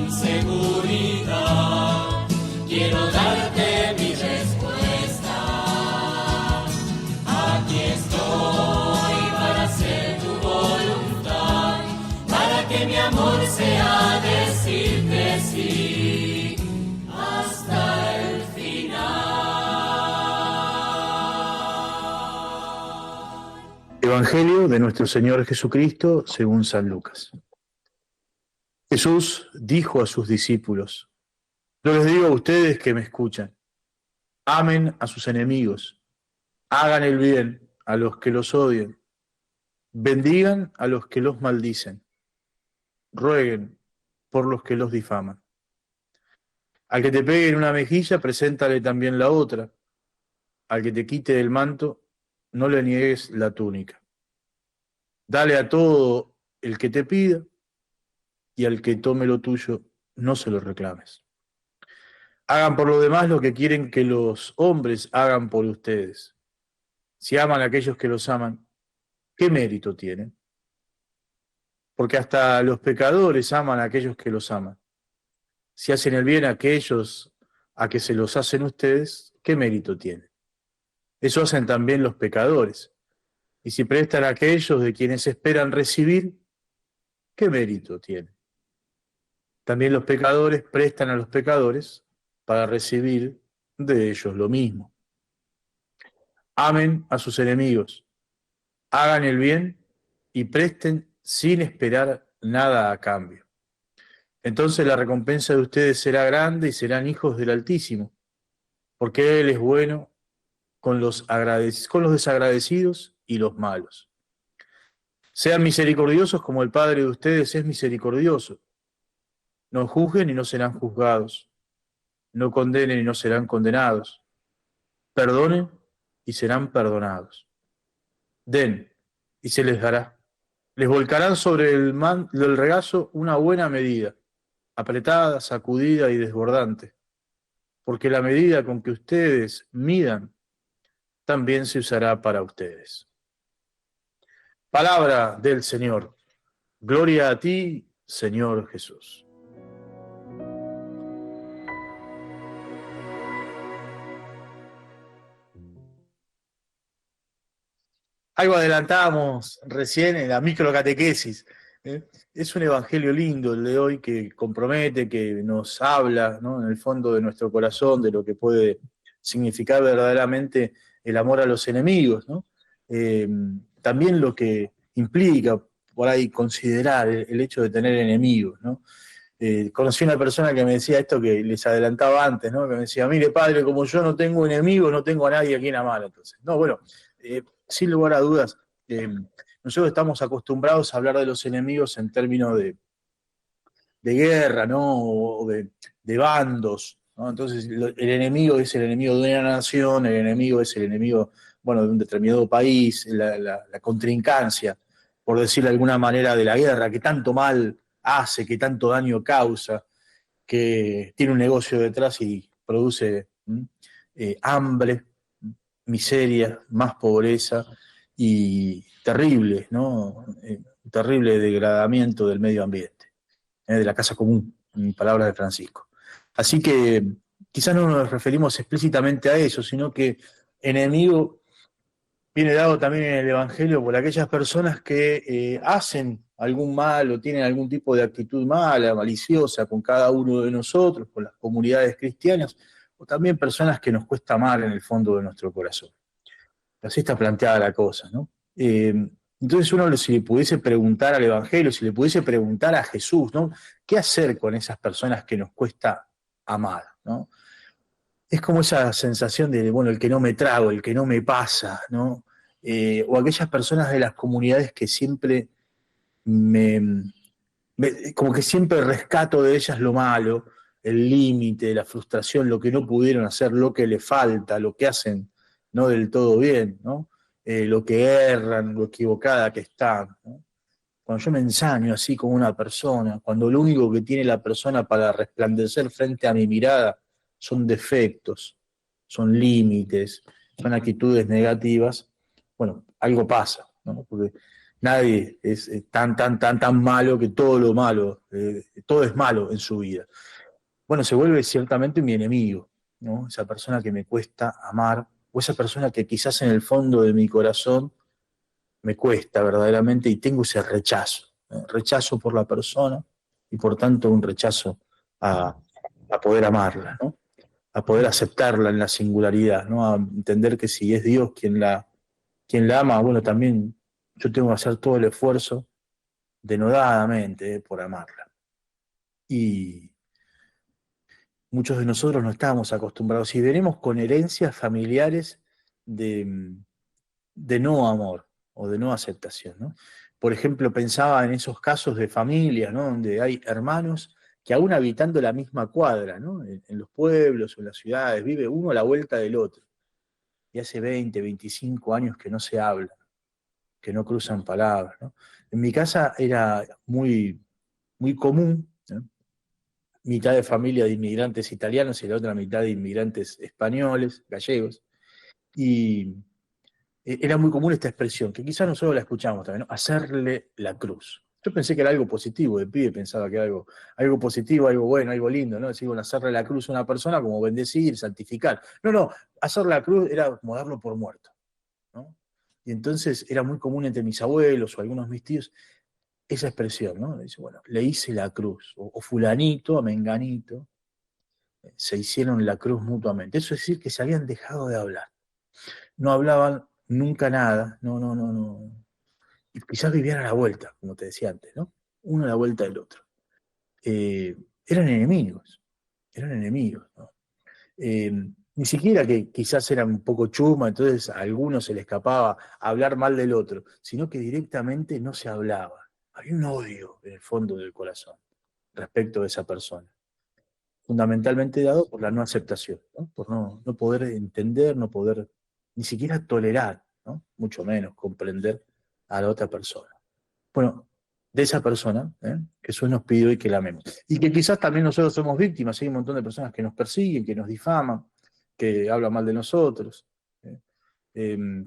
inseguridad, quiero darte mi respuesta. Aquí estoy para hacer tu voluntad, para que mi amor sea decirte sí hasta el final. Evangelio de nuestro Señor Jesucristo según San Lucas. Jesús dijo a sus discípulos: yo les digo a ustedes que me escuchan, amen a sus enemigos, hagan el bien a los que los odian, bendigan a los que los maldicen, rueguen por los que los difaman. Al que te pegue en una mejilla, preséntale también la otra. Al que te quite el manto, no le niegues la túnica. Dale a todo el que te pida, y al que tome lo tuyo, no se lo reclames. Hagan por lo demás lo que quieren que los hombres hagan por ustedes. Si aman a aquellos que los aman, ¿qué mérito tienen? Porque hasta los pecadores aman a aquellos que los aman. Si hacen el bien a aquellos a que se los hacen ustedes, ¿qué mérito tienen? Eso hacen también los pecadores. Y si prestan a aquellos de quienes esperan recibir, ¿qué mérito tienen? También los pecadores prestan a los pecadores para recibir de ellos lo mismo. Amen a sus enemigos, hagan el bien y presten sin esperar nada a cambio. Entonces la recompensa de ustedes será grande y serán hijos del Altísimo, porque Él es bueno con los desagradecidos y los malos. Sean misericordiosos como el Padre de ustedes es misericordioso. No juzguen y no serán juzgados. No condenen y no serán condenados. Perdonen y serán perdonados. Den y se les dará. Les volcarán sobre el regazo una buena medida, apretada, sacudida y desbordante, porque la medida con que ustedes midan también se usará para ustedes. Palabra del Señor. Gloria a ti, Señor Jesús. Algo adelantábamos recién en la microcatequesis. Es un evangelio lindo el de hoy que compromete, que nos habla, ¿no?, en el fondo de nuestro corazón de lo que puede significar verdaderamente el amor a los enemigos, ¿no? También lo que implica por ahí considerar el hecho de tener enemigos, ¿no? Conocí una persona que me decía esto que les adelantaba antes, ¿no? Que me decía: mire, padre, como yo no tengo enemigos, no tengo a nadie a quien amar. Entonces, no, bueno, sin lugar a dudas, nosotros estamos acostumbrados a hablar de los enemigos en términos de guerra, ¿no? O de bandos, ¿no? Entonces, el enemigo es el enemigo de una nación, el enemigo es el enemigo, bueno, de un determinado país, la contrincancia, por decirlo de alguna manera, de la guerra, que tanto mal hace, que tanto daño causa, que tiene un negocio detrás y produce hambre, miseria, más pobreza y terrible, ¿no? Terrible degradamiento del medio ambiente, de la casa común, en palabras de Francisco. Así que quizás no nos referimos explícitamente a eso, sino que enemigo viene dado también en el Evangelio por aquellas personas que hacen algún mal o tienen algún tipo de actitud mala, maliciosa con cada uno de nosotros, con las comunidades cristianas, o también personas que nos cuesta mal en el fondo de nuestro corazón. Así está planteada la cosa, ¿no? Entonces uno, si le pudiese preguntar al Evangelio, si le pudiese preguntar a Jesús, ¿no?, ¿qué hacer con esas personas que nos cuesta amar, ¿no? Es como esa sensación de, bueno, el que no me trago, el que no me pasa, ¿no? O aquellas personas de las comunidades que siempre como que siempre rescato de ellas lo malo, el límite, la frustración, lo que no pudieron hacer, lo que le falta, lo que hacen no del todo bien, ¿no? Lo que erran, lo equivocada que están, ¿no? Cuando yo me ensaño así con una persona, cuando lo único que tiene la persona para resplandecer frente a mi mirada son defectos, son límites, son actitudes negativas, bueno, algo pasa, ¿no? Porque Nadie es tan malo que todo lo malo, todo es malo en su vida. Bueno, se vuelve ciertamente mi enemigo, ¿no? Esa persona que me cuesta amar, o esa persona que quizás en el fondo de mi corazón me cuesta verdaderamente y tengo ese rechazo, rechazo por la persona y por tanto un rechazo a, a poder amarla, ¿no? A poder aceptarla en la singularidad, ¿no? A entender que si es Dios quien la ama, bueno, también yo tengo que hacer todo el esfuerzo denodadamente por amarla. Y muchos de nosotros no estábamos acostumbrados y venimos con herencias familiares de, de no amor o de no aceptación, ¿no? Por ejemplo, pensaba en esos casos de familias, ¿no? Donde hay hermanos que aún habitando la misma cuadra, ¿no? En los pueblos o en las ciudades, vive uno a la vuelta del otro. Y hace 20, 25 años que no se hablan, que no cruzan palabras, ¿no? En mi casa era muy común, ¿no? Mitad de familia de inmigrantes italianos y la otra mitad de inmigrantes españoles, gallegos. Y era muy común esta expresión, que quizás nosotros la escuchamos también, ¿no? Hacerle la cruz. Yo pensé que era algo positivo, de pibe pensaba que era algo positivo, algo bueno, algo lindo, ¿no? Decir, bueno, hacerle la cruz a una persona como bendecir, santificar. No, hacer la cruz era como darlo por muerto, ¿no? Y entonces era muy común entre mis abuelos o algunos de mis tíos esa expresión, ¿no? Dice, bueno, le hice la cruz, o fulanito a menganito, se hicieron la cruz mutuamente. Eso es decir, que se habían dejado de hablar. No hablaban nunca nada, no. Y quizás vivían a la vuelta, como te decía antes, ¿no? Uno a la vuelta del otro. Eh, eran enemigos, ¿no? Eh, Ni siquiera que quizás eran un poco chuma, entonces a algunos se le escapaba hablar mal del otro, sino que directamente no se hablaba. Había un odio en el fondo del corazón respecto de esa persona, fundamentalmente dado por la no aceptación, ¿no? Por no poder entender, no poder ni siquiera tolerar, ¿no? Mucho menos comprender a la otra persona. Bueno, de esa persona, Jesús nos pidió y que la amemos. Y que quizás también nosotros somos víctimas, hay un montón de personas que nos persiguen, que nos difaman, que hablan mal de nosotros, ¿eh? Eh,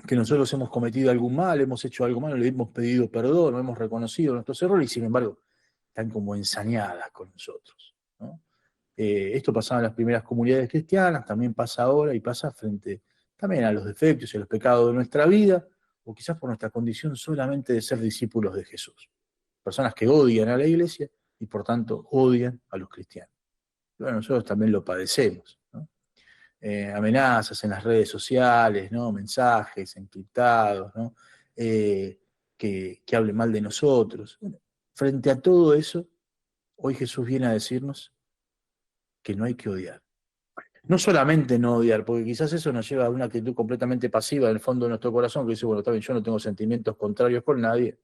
que nosotros hemos cometido algún mal, hemos hecho algo malo, le hemos pedido perdón, no hemos reconocido nuestros errores y sin embargo están como ensañadas con nosotros, ¿no? Esto pasaba en las primeras comunidades cristianas, también pasa ahora y pasa frente también a los defectos y a los pecados de nuestra vida, o quizás por nuestra condición solamente de ser discípulos de Jesús. Personas que odian a la iglesia y por tanto odian a los cristianos. Bueno, nosotros también lo padecemos, ¿no? Amenazas en las redes sociales, ¿no? Mensajes encriptados, ¿no? Que hablen mal de nosotros. Bueno, frente a todo eso, hoy Jesús viene a decirnos que no hay que odiar. No solamente no odiar, porque quizás eso nos lleva a una actitud completamente pasiva en el fondo de nuestro corazón, que dice, bueno, está bien, yo no tengo sentimientos contrarios con nadie.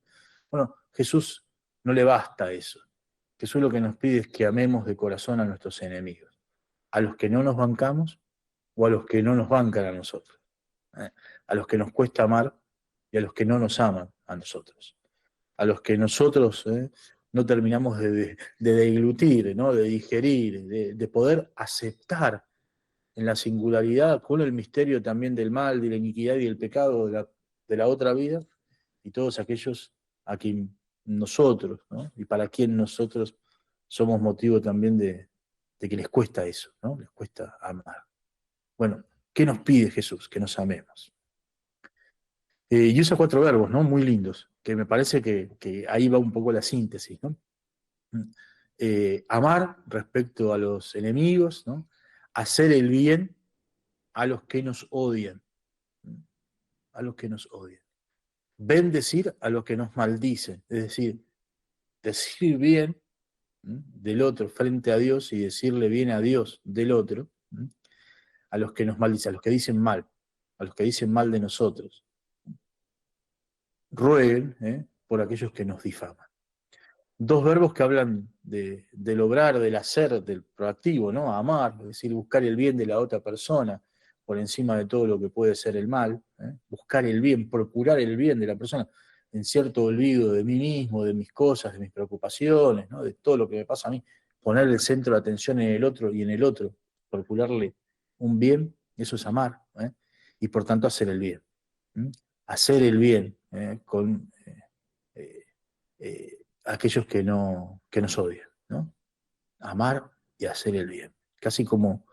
Bueno, Jesús no le basta eso. Jesús lo que nos pide es que amemos de corazón a nuestros enemigos, a los que no nos bancamos o a los que no nos bancan a nosotros, ¿eh? A los que nos cuesta amar y a los que no nos aman a nosotros, a los que nosotros no terminamos de deglutir, ¿no? De digerir, de poder aceptar en la singularidad, con el misterio también del mal, de la iniquidad y del pecado de la otra vida, y todos aquellos a quien nosotros, ¿no? Y para quien nosotros somos motivo también de que les cuesta eso, ¿no? Les cuesta amar. Bueno, ¿qué nos pide Jesús? Que nos amemos. Y usa 4 verbos, ¿no? Muy lindos, que me parece que ahí va un poco la síntesis, ¿no? Amar respecto a los enemigos, ¿no? Hacer el bien a los que nos odian, a los que nos odian. Bendecir a los que nos maldicen, es decir, decir bien del otro frente a Dios y decirle bien a Dios del otro, a los que nos maldicen, a los que dicen mal, a los que dicen mal de nosotros. Rueguen por aquellos que nos difaman. 2 verbos que hablan del obrar, del hacer, del proactivo, ¿no? Amar, es decir, buscar el bien de la otra persona por encima de todo lo que puede ser el mal, buscar el bien, procurar el bien de la persona, en cierto olvido de mí mismo, de mis cosas, de mis preocupaciones, ¿no? De todo lo que me pasa a mí, poner el centro de atención en el otro y en el otro, procurarle un bien, eso es amar, y por tanto hacer el bien. Hacer el bien, con aquellos que nos odian, ¿no? Amar y hacer el bien, casi como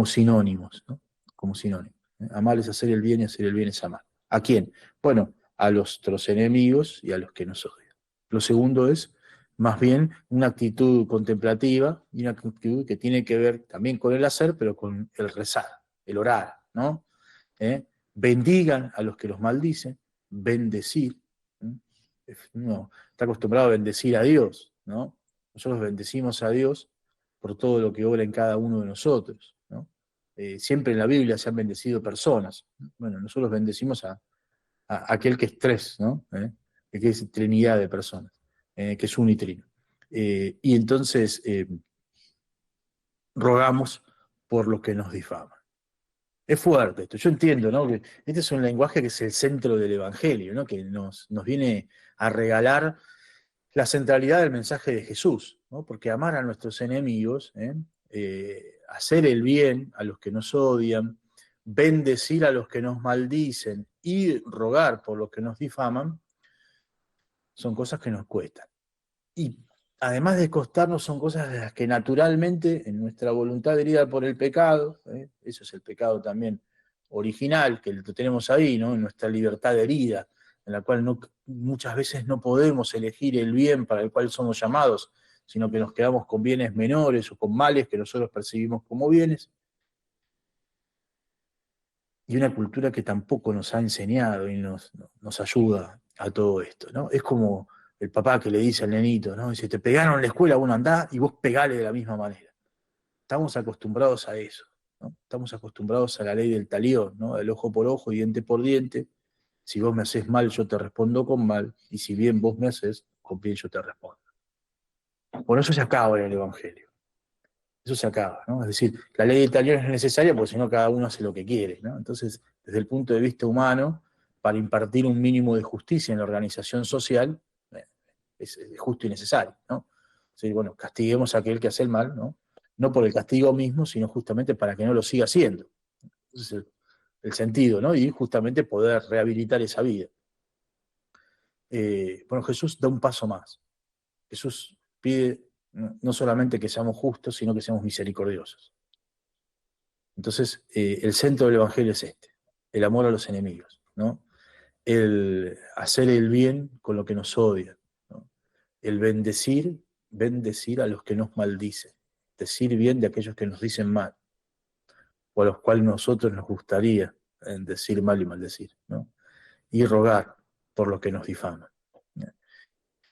sinónimos, ¿no? Como sinónimos. Amar es hacer el bien y hacer el bien es amar. ¿A quién? Bueno, a nuestros enemigos y a los que nos odian. Lo segundo es, más bien, una actitud contemplativa y una actitud que tiene que ver también con el hacer, pero con el rezar, el orar, ¿no? Bendigan a los que los maldicen, bendecir. Uno está acostumbrado a bendecir a Dios, ¿no? Nosotros bendecimos a Dios por todo lo que obra en cada uno de nosotros, ¿no? Siempre en la Biblia se han bendecido personas. Bueno, nosotros bendecimos a aquel que es tres, ¿no? Que es trinidad de personas, que es unitrino. Y entonces rogamos por los que nos difaman. Es fuerte esto, yo entiendo, ¿no? Que este es un lenguaje que es el centro del Evangelio, ¿no? Que nos viene a regalar la centralidad del mensaje de Jesús, ¿no? Porque amar a nuestros enemigos, hacer el bien a los que nos odian, bendecir a los que nos maldicen y rogar por los que nos difaman, son cosas que nos cuestan. Y además de costarnos, son cosas de las que naturalmente, en nuestra voluntad herida por el pecado, eso es el pecado también original, que lo tenemos ahí, ¿no? En nuestra libertad herida, en la cual muchas veces no podemos elegir el bien para el cual somos llamados, sino que nos quedamos con bienes menores o con males que nosotros percibimos como bienes, y una cultura que tampoco nos ha enseñado y nos ayuda a todo esto, ¿no? Es como el papá que le dice al nenito, ¿no? Dice, te pegaron en la escuela, bueno, andá y vos pegale de la misma manera. Estamos acostumbrados a eso, ¿no? Estamos acostumbrados a la ley del talión, ¿no? El ojo por ojo y diente por diente. Si vos me haces mal, yo te respondo con mal, y si bien vos me haces, con bien yo te respondo. Bueno, eso se acaba en el Evangelio. Eso se acaba, ¿no? Es decir, la ley del talión es necesaria porque si no cada uno hace lo que quiere, ¿no? Entonces, desde el punto de vista humano, para impartir un mínimo de justicia en la organización social, es justo y necesario, ¿no? Entonces, bueno, castiguemos a aquel que hace el mal, ¿no? No por el castigo mismo, sino justamente para que no lo siga haciendo. Ese es el sentido, ¿no? Y justamente poder rehabilitar esa vida. Bueno, Jesús da un paso más. Jesús pide no solamente que seamos justos, sino que seamos misericordiosos. Entonces, el centro del Evangelio es este, el amor a los enemigos, ¿no? El hacer el bien con lo que nos odia, ¿no? El bendecir a los que nos maldicen, decir bien de aquellos que nos dicen mal, o a los cuales nosotros nos gustaría decir mal y maldecir, ¿no? Y rogar por lo que nos difaman.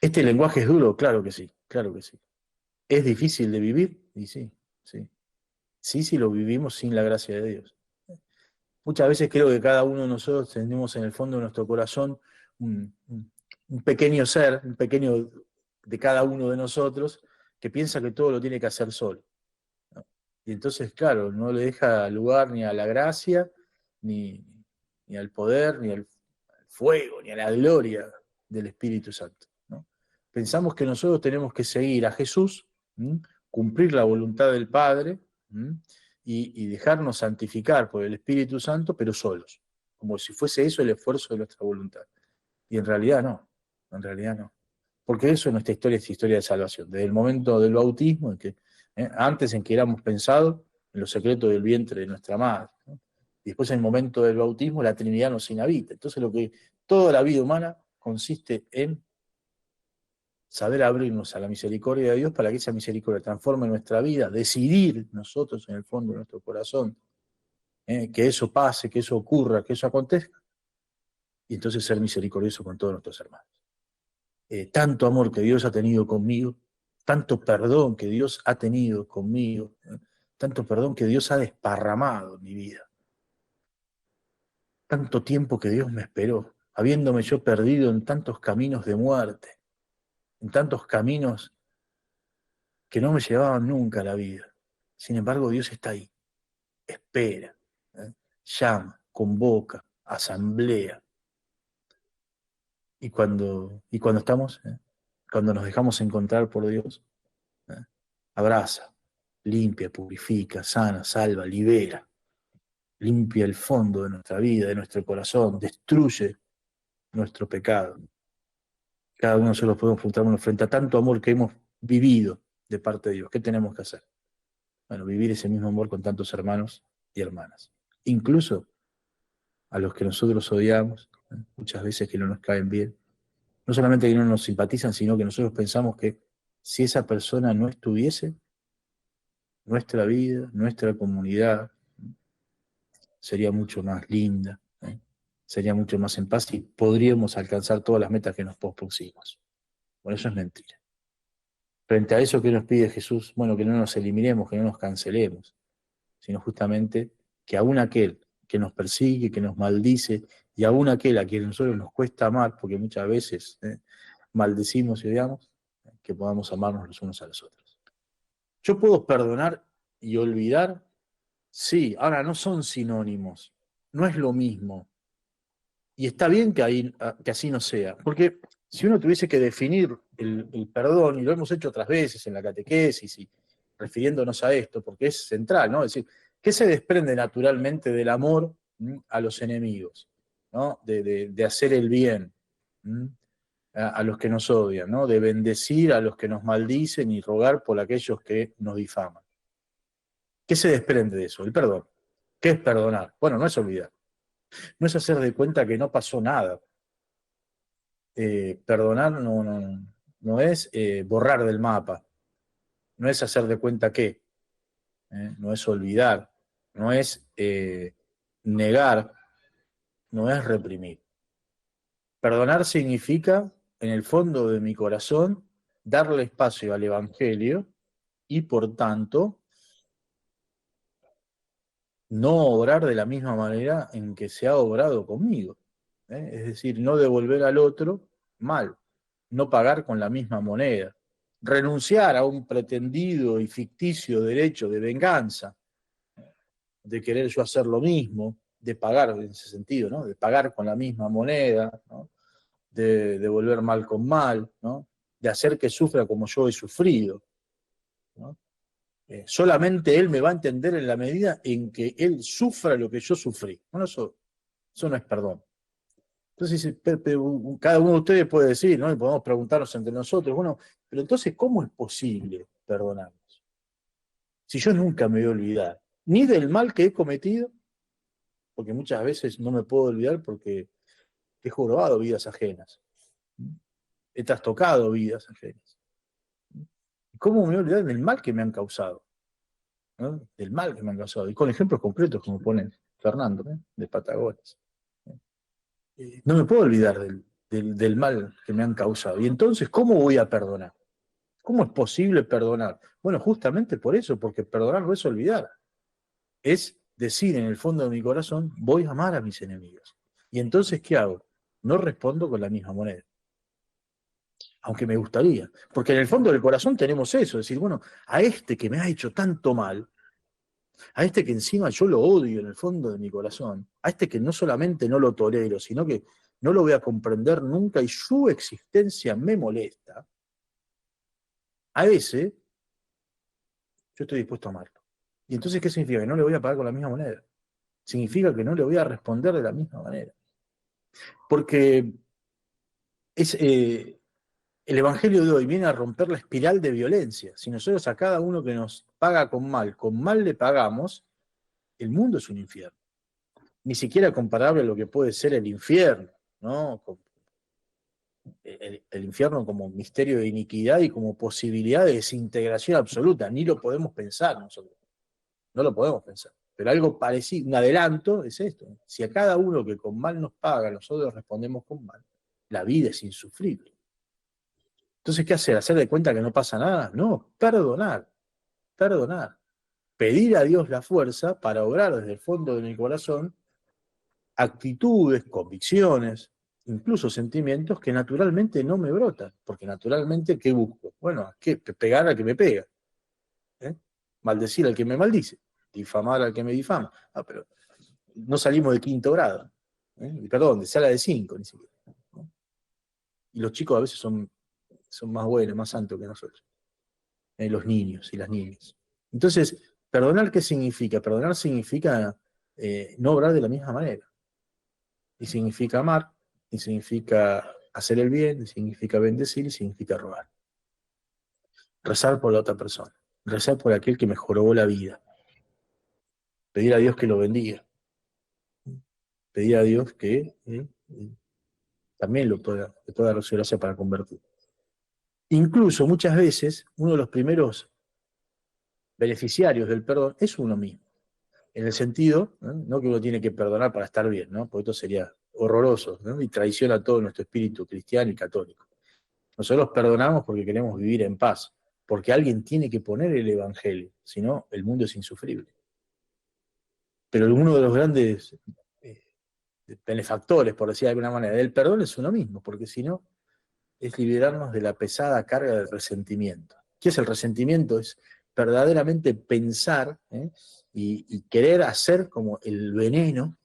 ¿Este lenguaje es duro? Claro que sí, claro que sí. ¿Es difícil de vivir? Y sí, sí. Sí, sí lo vivimos sin la gracia de Dios. Muchas veces creo que cada uno de nosotros tenemos en el fondo de nuestro corazón un pequeño ser, un pequeño de cada uno de nosotros, que piensa que todo lo tiene que hacer solo, ¿no? Y entonces, claro, no le deja lugar ni a la gracia, ni al poder, ni al fuego, ni a la gloria del Espíritu Santo, ¿no? Pensamos que nosotros tenemos que seguir a Jesús, ¿m? Cumplir la voluntad del Padre, ¿m? Y dejarnos santificar por el Espíritu Santo, pero solos, como si fuese eso el esfuerzo de nuestra voluntad. Y en realidad no, en realidad no. Porque eso en nuestra historia es historia de salvación. Desde el momento del bautismo, antes en que éramos pensados en los secretos del vientre de nuestra madre, ¿no? Y después en el momento del bautismo la Trinidad nos inhabita. Entonces toda la vida humana consiste en saber abrirnos a la misericordia de Dios para que esa misericordia transforme nuestra vida, decidir nosotros en el fondo de nuestro corazón que eso pase, que eso ocurra, que eso acontezca, y entonces ser misericordioso con todos nuestros hermanos. Tanto amor que Dios ha tenido conmigo, tanto perdón que Dios ha tenido conmigo, tanto perdón que Dios ha desparramado en mi vida, tanto tiempo que Dios me esperó, habiéndome yo perdido en tantos caminos de muerte, en tantos caminos que no me llevaban nunca a la vida. Sin embargo, Dios está ahí, espera, llama, convoca, asamblea. Y cuando estamos, cuando nos dejamos encontrar por Dios, abraza, limpia, purifica, sana, salva, libera, limpia el fondo de nuestra vida, de nuestro corazón, destruye nuestro pecado. Cada uno de nosotros podemos preguntarnos frente a tanto amor que hemos vivido de parte de Dios. ¿Qué tenemos que hacer? Bueno, vivir ese mismo amor con tantos hermanos y hermanas. Incluso a los que nosotros odiamos, muchas veces que no nos caen bien. No solamente que no nos simpatizan, sino que nosotros pensamos que si esa persona no estuviese, nuestra vida, nuestra comunidad sería mucho más linda, sería mucho más en paz y podríamos alcanzar todas las metas que nos propusimos. Bueno, eso es mentira. Frente a eso, ¿qué nos pide Jesús? Bueno, que no nos eliminemos, que no nos cancelemos, sino justamente que aún aquel que nos persigue, que nos maldice, y aún aquel a quien a nosotros nos cuesta amar, porque muchas veces maldecimos y odiamos, que podamos amarnos los unos a los otros. Yo puedo perdonar y olvidar, sí, ahora no son sinónimos, no es lo mismo. Y está bien que así no sea, porque si uno tuviese que definir el perdón, y lo hemos hecho otras veces en la catequesis y refiriéndonos a esto, porque es central, ¿no? Es decir, ¿qué se desprende naturalmente del amor a los enemigos, ¿no? De hacer el bien a los que nos odian, ¿no? De bendecir a los que nos maldicen y rogar por aquellos que nos difaman. ¿Qué se desprende de eso? El perdón. ¿Qué es perdonar? Bueno, no es olvidar. No es hacer de cuenta que no pasó nada. Perdonar no es borrar del mapa, no es hacer de cuenta que, no es olvidar, no es negar, no es reprimir. Perdonar significa, en el fondo de mi corazón, darle espacio al Evangelio y, por tanto, no obrar de la misma manera en que se ha obrado conmigo. Es decir, no devolver al otro mal, no pagar con la misma moneda, renunciar a un pretendido y ficticio derecho de venganza, de querer yo hacer lo mismo, de pagar en ese sentido, ¿no? De pagar con la misma moneda, ¿no? De devolver mal con mal, ¿no? De hacer que sufra como yo he sufrido, ¿no? Solamente él me va a entender en la medida en que él sufra lo que yo sufrí. Bueno, eso no es perdón. Entonces, cada uno de ustedes puede decir, ¿no? Y podemos preguntarnos entre nosotros, bueno, pero entonces, ¿cómo es posible perdonarnos? Si yo nunca me voy a olvidar, ni del mal que he cometido, porque muchas veces no me puedo olvidar porque he jorobado vidas ajenas, he trastocado vidas ajenas. ¿Cómo me voy a olvidar del mal que me han causado? ¿No? Del mal que me han causado. Y con ejemplos concretos, como pone Fernando, de Patagonia. No me puedo olvidar del mal que me han causado. Y entonces, ¿cómo voy a perdonar? ¿Cómo es posible perdonar? Bueno, justamente por eso, porque perdonar no es olvidar. Es decir en el fondo de mi corazón, voy a amar a mis enemigos. Y entonces, ¿qué hago? No respondo con la misma moneda. Aunque me gustaría. Porque en el fondo del corazón tenemos eso, decir, bueno, a este que me ha hecho tanto mal, a este que encima yo lo odio en el fondo de mi corazón, a este que no solamente no lo tolero, sino que no lo voy a comprender nunca y su existencia me molesta, a ese yo estoy dispuesto a amarlo. ¿Y entonces qué significa? Que no le voy a pagar con la misma moneda. Significa que no le voy a responder de la misma manera. Porque el Evangelio de hoy viene a romper la espiral de violencia. Si nosotros a cada uno que nos paga con mal le pagamos, el mundo es un infierno. Ni siquiera comparable a lo que puede ser el infierno, ¿no? El infierno como misterio de iniquidad y como posibilidad de desintegración absoluta. Ni lo podemos pensar nosotros. No lo podemos pensar. Pero algo parecido, un adelanto, es esto. Si a cada uno que con mal nos paga, nosotros respondemos con mal, la vida es insufrible. Entonces, ¿qué hacer? ¿Hacer de cuenta que no pasa nada? No, perdonar. Pedir a Dios la fuerza para obrar desde el fondo de mi corazón actitudes, convicciones, incluso sentimientos que naturalmente no me brotan. Porque naturalmente, ¿qué busco? Bueno, pegar al que me pega. Maldecir al que me maldice. Difamar al que me difama. Pero no salimos de quinto grado. Perdón, de sala de 5 ni siquiera. ¿No? Y los chicos a veces son más buenos, más santos que nosotros. Los niños y las niñas. Entonces, ¿perdonar qué significa? Perdonar significa no obrar de la misma manera. Y significa amar y significa hacer el bien, y significa bendecir, y significa robar. Rezar por la otra persona, rezar por aquel que me jorobó la vida, pedir a Dios que lo bendiga, pedir a Dios que también le pueda dar su gracia para convertir. Incluso muchas veces uno de los primeros beneficiarios del perdón es uno mismo, en el sentido, no que uno tiene que perdonar para estar bien, ¿no? Porque esto sería horroroso, ¿no? Y traiciona todo nuestro espíritu cristiano y católico. Nosotros perdonamos porque queremos vivir en paz, porque alguien tiene que poner el evangelio, si no, el mundo es insufrible. Pero uno de los grandes benefactores, por decir de alguna manera, del perdón es uno mismo, porque si no, es liberarnos de la pesada carga del resentimiento. ¿Qué es el resentimiento? Es verdaderamente pensar y querer hacer como el veneno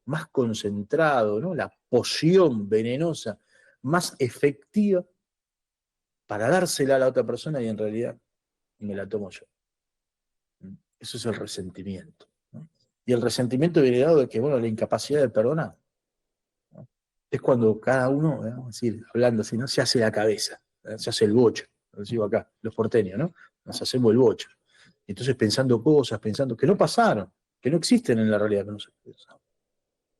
más concentrado, ¿no? La poción venenosa más efectiva para dársela a la otra persona y en realidad me la tomo yo. Eso es el resentimiento, ¿no? Y el resentimiento viene dado de que, bueno, la incapacidad de perdonar, ¿no? Es cuando cada uno, vamos a decir, hablando así, ¿no? Se hace la cabeza, ¿no? Se hace el bocho, lo digo acá, los porteños, ¿no? Nos hacemos el bocho. Y entonces pensando cosas, pensando que no pasaron, que no existen en la realidad que nosotros pensamos.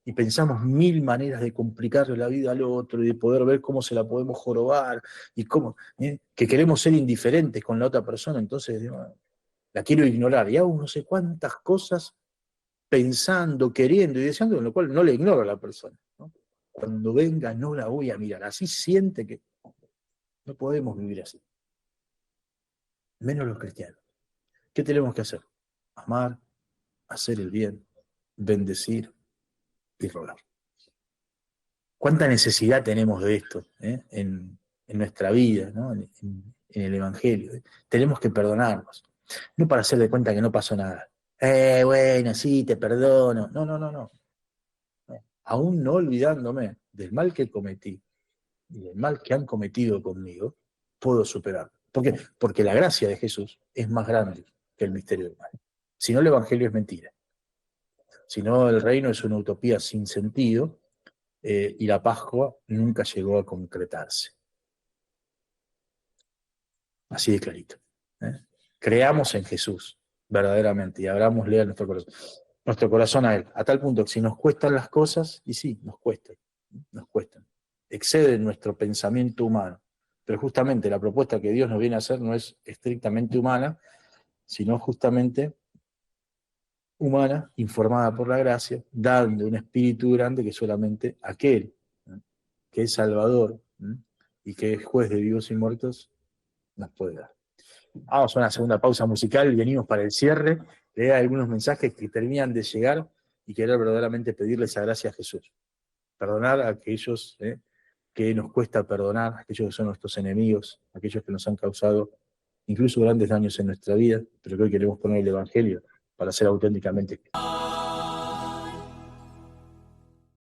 Y pensamos mil maneras de complicarle la vida al otro y de poder ver cómo se la podemos jorobar y cómo, que queremos ser indiferentes con la otra persona, entonces la quiero ignorar. Y hago no sé cuántas cosas pensando, queriendo y deseando, con lo cual no le ignoro a la persona, ¿no? Cuando venga no la voy a mirar. Así siente que no podemos vivir así. Menos los cristianos. ¿Qué tenemos que hacer? Amar, hacer el bien, bendecir y rogar. ¿Cuánta necesidad tenemos de esto en nuestra vida, ¿no? en el Evangelio? Tenemos que perdonarnos. No para hacer de cuenta que no pasó nada. Bueno, sí, te perdono. No, no, no, no. Aún no olvidándome del mal que cometí y del mal que han cometido conmigo, puedo superarlo. ¿Por qué? Porque la gracia de Jesús es más grande que el misterio del mal. Si no, el Evangelio es mentira. Si no, el reino es una utopía sin sentido y la Pascua nunca llegó a concretarse. Así de clarito. Creamos en Jesús, verdaderamente, y abramosle a nuestro corazón a Él, a tal punto que si nos cuestan las cosas, y sí, nos cuestan, exceden nuestro pensamiento humano, pero justamente la propuesta que Dios nos viene a hacer no es estrictamente humana, sino justamente humana, informada por la gracia, dando un espíritu grande que solamente aquel, que es Salvador y que es juez de vivos y muertos, nos puede dar. Vamos a una segunda pausa musical y venimos para el cierre. Leer algunos mensajes que terminan de llegar y querer verdaderamente pedirle esa gracia a Jesús. Perdonar a aquellos que nos cuesta perdonar, aquellos que son nuestros enemigos, aquellos que nos han causado incluso grandes daños en nuestra vida, pero que hoy queremos poner el Evangelio para ser auténticamente.